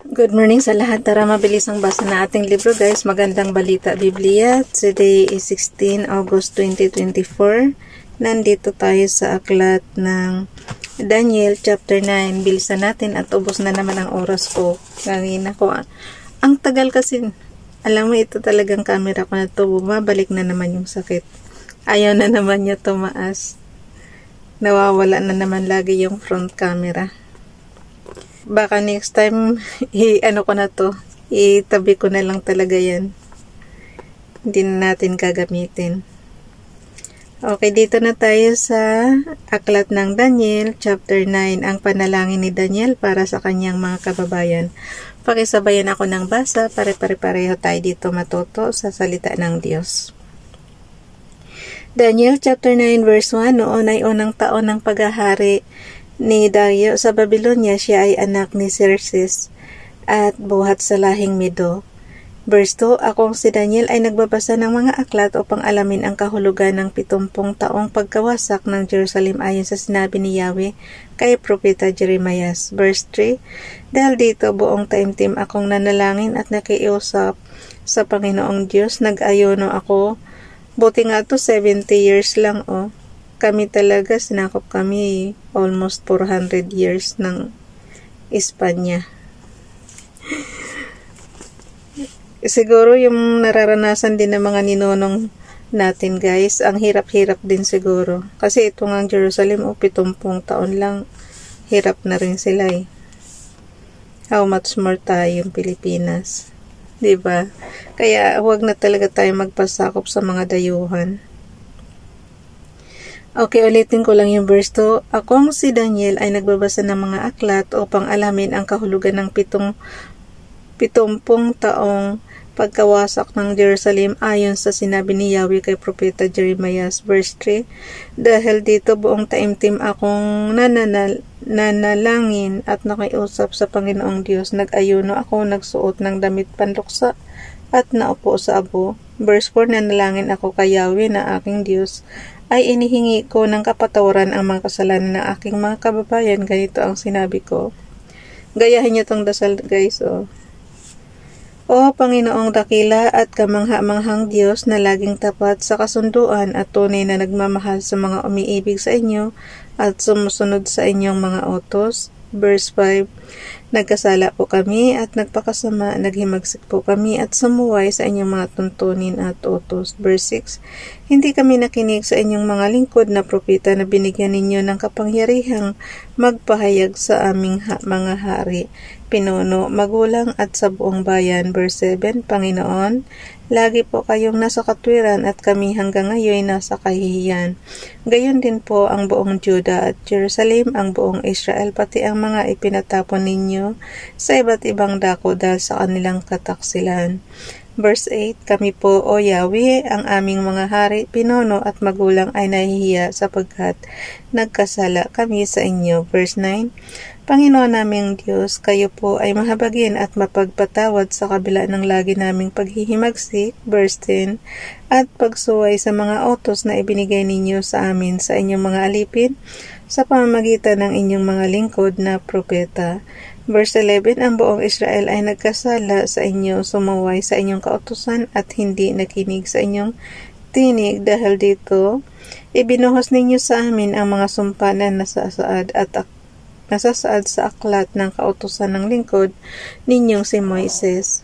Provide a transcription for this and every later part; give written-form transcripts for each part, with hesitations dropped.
Good morning sa lahat. Tara mabilis ang basa na ating libro guys. Magandang balita Biblia. Today is 16 August 2024. Nandito tayo sa aklat ng Daniel chapter 9. Bilisan natin at ubos na naman ang oras ko. Kanina ko. Ang tagal kasi. Alam mo ito talagang camera ko na ito. Bumabalik na naman yung sakit. Ayaw na naman niya tumaas. Nawawala na naman lagi yung front camera. Baka next time, ano ko na to, itabi ko na lang talaga yan. Hindi na natin gagamitin. Okay, dito na tayo sa aklat ng Daniel, chapter 9, ang panalangin ni Daniel para sa kanyang mga kababayan. Pakisabayan ako ng basa, pare-pareho tayo dito matuto sa salita ng Diyos. Daniel chapter 9 verse 1, noon ay unang taon ng paghahari ni Dario sa Babylonia, siya ay anak ni Xerxes at buhat sa lahing Medo. Verse 2, akong si Daniel ay nagbabasa ng mga aklat upang alamin ang kahulugan ng 70 taong pagkawasak ng Jerusalem ayon sa sinabi ni Yahweh kay Propeta Jeremias. Verse 3, dahil dito buong taimtim akong nanalangin at nakiusap sa Panginoong Diyos, nag-ayono ako. Buti nga to 70 years lang Kami talaga, sinakop kami almost 400 years ng Espanya. Siguro yung nararanasan din ng mga ninonong natin guys, ang hirap-hirap din siguro. Kasi ito nga Jerusalem, 70 taon lang, hirap na rin sila How much more tayo yung Pilipinas? Diba? Kaya huwag na talaga tayo magpasakop sa mga dayuhan. Okay, ulitin ko lang yung verse 2. Akong si Daniel ay nagbabasa ng mga aklat upang alamin ang kahulugan ng 70 taong pagkawasak ng Jerusalem ayon sa sinabi ni Yahweh kay Propeta Jeremias. Verse 3, dahil dito buong taimtim akong nanalangin at nakiusap sa Panginoong Diyos, nag-ayuno ako, nagsuot ng damit panluksa at naupo sa abo. Verse 4, nanalangin ako kay Yahweh na aking Diyos, ay inihingi ko ng kapatawaran ang mga kasalanan ng aking mga kababayan. Ganito ang sinabi ko. Gayahin niyo tong dasal guys O Panginoong dakila at kamangha-manghang Diyos na laging tapat sa kasunduan at tunay na nagmamahal sa mga umiibig sa inyo at sumusunod sa inyong mga utos. Verse 5, nagkasala po kami at nagpakasama, naghimagsik po kami at sumuway sa inyong mga tuntunin at utos. Verse 6, hindi kami nakinig sa inyong mga lingkod na propeta na binigyan ninyo ng kapangyarihang magpahayag sa aming mga hari, pinuno, magulang at sa buong bayan. Verse 7, Panginoon, lagi po kayong nasa katwiran at kami hanggang ngayon nasa kahihiyan. Gayon din po ang buong Juda at Jerusalem, ang buong Israel, pati ang mga ipinatapon ninyo sa iba't ibang dako dahil sa kanilang kataksilan. Verse 8, kami po, O Yahweh, ang aming mga hari, pinuno at magulang ay nahihiya sapagkat nagkasala kami sa inyo. Verse 9, Panginoon naming Diyos, kayo po ay mahabagin at mapagpatawad sa kabila ng lagi naming paghihimagsik. Verse 10, at pagsuway sa mga utos na ibinigay ninyo sa amin sa inyong mga alipin sa pamamagitan ng inyong mga lingkod na propeta. Verse 11, ang buong Israel ay nagkasala sa inyo, sumuway sa inyong kautusan at hindi nakinig sa inyong tinig. Dahil dito, ibinuhos ninyo sa amin ang mga sumpa na nasasaad sa aklat ng kautusan ng lingkod ninyong si Moises.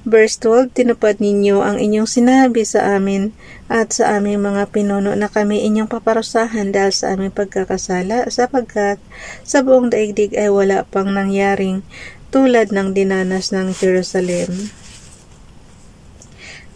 Verse 12, tinupad ninyo ang inyong sinabi sa amin at sa aming mga pinuno na kami inyong paparusahan dahil sa aming pagkakasala, sapagkat sa buong daigdig ay wala pang nangyaring tulad ng dinanas ng Jerusalem.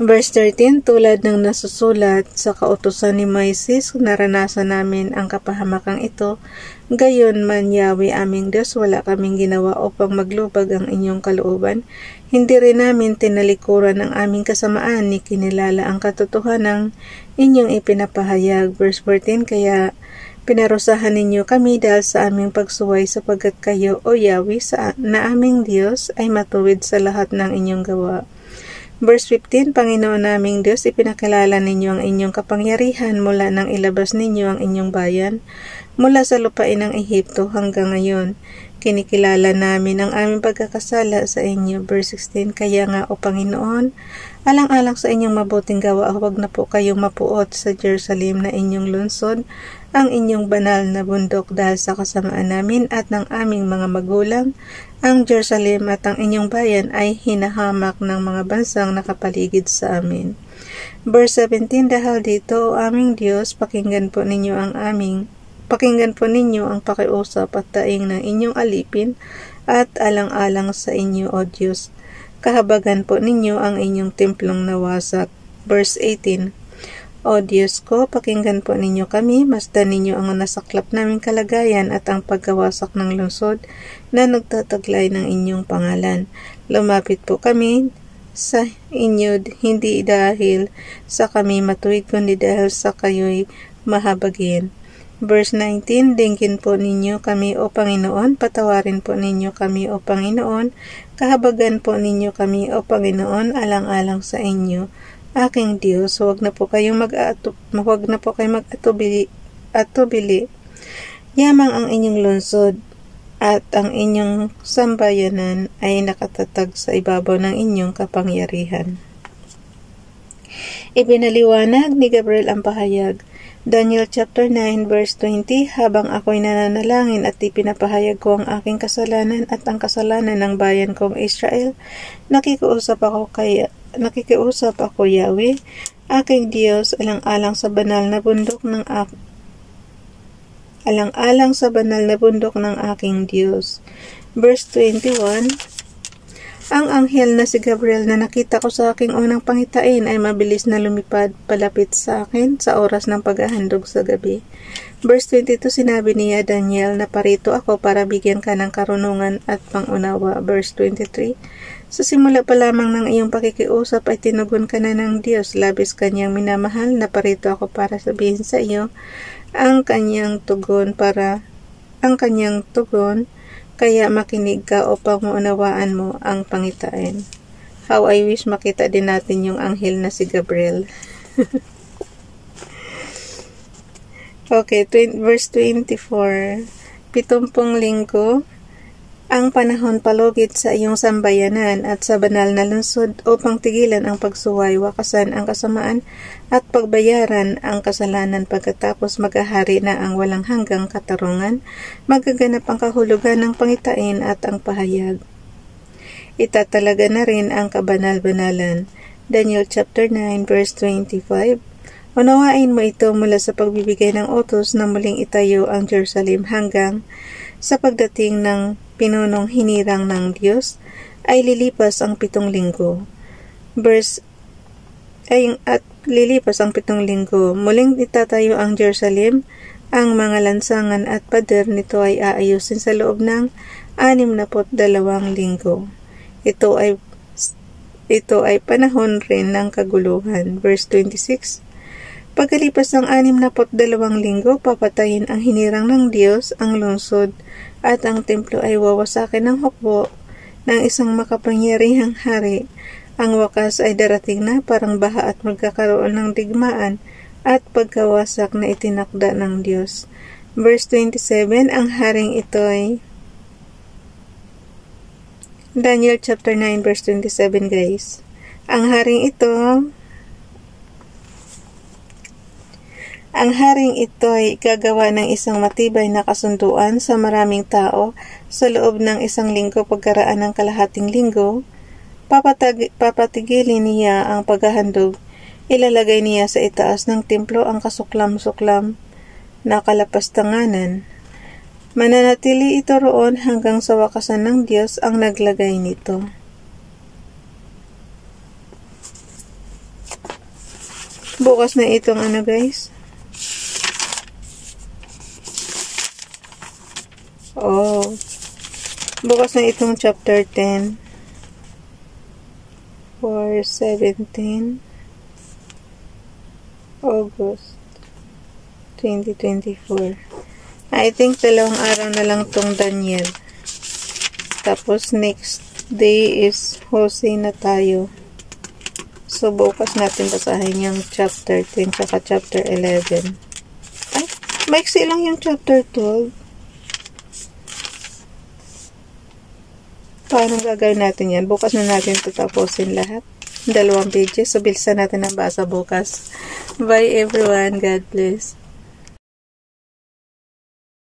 Verse 13, tulad ng nasusulat sa kautusan ni Moises, naranasan namin ang kapahamakang ito. Gayon man, Yahweh aming Diyos, wala kaming ginawa upang maglubag ang inyong kalooban. Hindi rin namin tinalikuran ang aming kasamaan ni kinilala ang katotohanan inyong ipinapahayag. Verse 14, kaya pinarusahan ninyo kami dahil sa aming pagsuway sapagkat kayo, O Yahweh, na aming Diyos ay matuwid sa lahat ng inyong gawa. Verse 15, Panginoon naming Diyos, ipinakilala ninyo ang inyong kapangyarihan mula nang ilabas ninyo ang inyong bayan mula sa lupain ng Ehipto hanggang ngayon. kinikilala namin ang aming pagkakasala sa inyo. Verse 16, kaya nga o Panginoon, alang-alang sa inyong mabuting gawa, huwag na po kayong mapuot sa Jerusalem na inyong lungsod, ang inyong banal na bundok dahil sa kasamaan namin at ng aming mga magulang. Ang Jerusalem at ang inyong bayan ay hinahamak ng mga bansang nakapaligid sa amin. Verse 17, dahil dito, o aming Diyos, pakinggan po ninyo ang pakiusap at daing ng inyong alipin at alang-alang sa inyo, O Diyos. Kahabagan po ninyo ang inyong templong nawasak. Verse 18, O Diyos ko, pakinggan po ninyo kami, masdan ninyo ang nasaklap naming kalagayan at ang pagkawasak ng lungsod na nagtataglay ng inyong pangalan. Lumapit po kami sa inyo hindi dahil sa kami matuwid kundi dahil sa kayo'y mahabagin. Verse 19, dinggin po ninyo kami o Panginoon, patawarin po ninyo kami o Panginoon, kahabagan po ninyo kami o Panginoon, alang-alang sa inyo. Aking Diyos, huwag na po kayong mag-atubili. Yamang ang inyong lungsod at ang inyong sambayanan ay nakatatag sa ibabaw ng inyong kapangyarihan. Ibinaliwanag ni Gabriel ang pahayag. Daniel chapter 9 verse 20, habang ako'y nananalangin at ipinapahayag ko ang aking kasalanan at ang kasalanan ng bayan kong Israel, nakikiusap ako Yahweh, aking Diyos, alang-alang sa banal na bundok ng aking Diyos. Verse 21, ang anghel na si Gabriel na nakita ko sa aking unang pangitain ay mabilis na lumipad palapit sa akin sa oras ng paghahandog sa gabi. Verse 22, sinabi niya, Daniel, na parito ako para bigyan ka ng karunungan at pangunawa. Verse 23, sa simula pa lamang ng iyong pakikiusap ay tinugon ka na ng Diyos, labis kanyang minamahal, na parito ako para sabihin sa iyo ang kanyang tugon, kaya makinig ka o pangunawaan mo ang pangitain. How I wish makita din natin yung anghel na si Gabriel. Okay, verse 24. 70 linggo ang panahon palugit sa iyong sambayanan at sa banal na lungsod upang tigilan ang pagsuway, wakasan ang kasamaan at pagbayaran ang kasalanan. Pagkatapos maghahari na ang walang hanggang katarungan, magaganap ang kahulugan ng pangitain at ang pahayag. Itatalaga na rin ang kabanal-banalan. Daniel chapter 9 verse 25, unawain mo ito mula sa pagbibigay ng utos na muling itayo ang Jerusalem hanggang sa pagdating ng pinunong hinirang ng Diyos ay lilipas ang 7 linggo. Lilipas ang 7 linggo. Muling itatayo ang Jerusalem. Ang mga lansangan at pader nito ay aayusin sa loob ng 62 linggo. Ito ay panahon rin ng kaguluhan. Verse 26, pagkalipas ng 62 linggo, papatayin ang hinirang ng Diyos, ang lungsod, at ang templo ay wawasakin ng hukbo ng isang makapangyarihang hari. Ang wakas ay darating na, parang baha, at magkakaroon ng digmaan at pagkawasak na itinakda ng Diyos. Verse 27, ang haring ito ay Daniel chapter 9 verse 27 guys. Ang haring ito ay gagawa ng isang matibay na kasunduan sa maraming tao sa loob ng 1 linggo. Pagkaraan ng kalahating linggo, papatigilin niya ang paghahandog. Ilalagay niya sa itaas ng templo ang kasuklam-suklam na kalapastanganan. Mananatili ito roon hanggang sa wakasan ng Diyos ang naglagay nito. Bukas na itong guys. Bukas na itong chapter 10 for 17 August 2024. I think 2 araw na lang tong Daniel. Tapos next day is Hosea na tayo. So bukas natin basahin yung chapter 10 saka chapter 11. Ay, maiksi lang yung chapter 12. Paano gagawin natin yan? Bukas na natin tatapusin lahat. 2 pages. So, bilisan natin ang basa bukas. Bye everyone. God bless.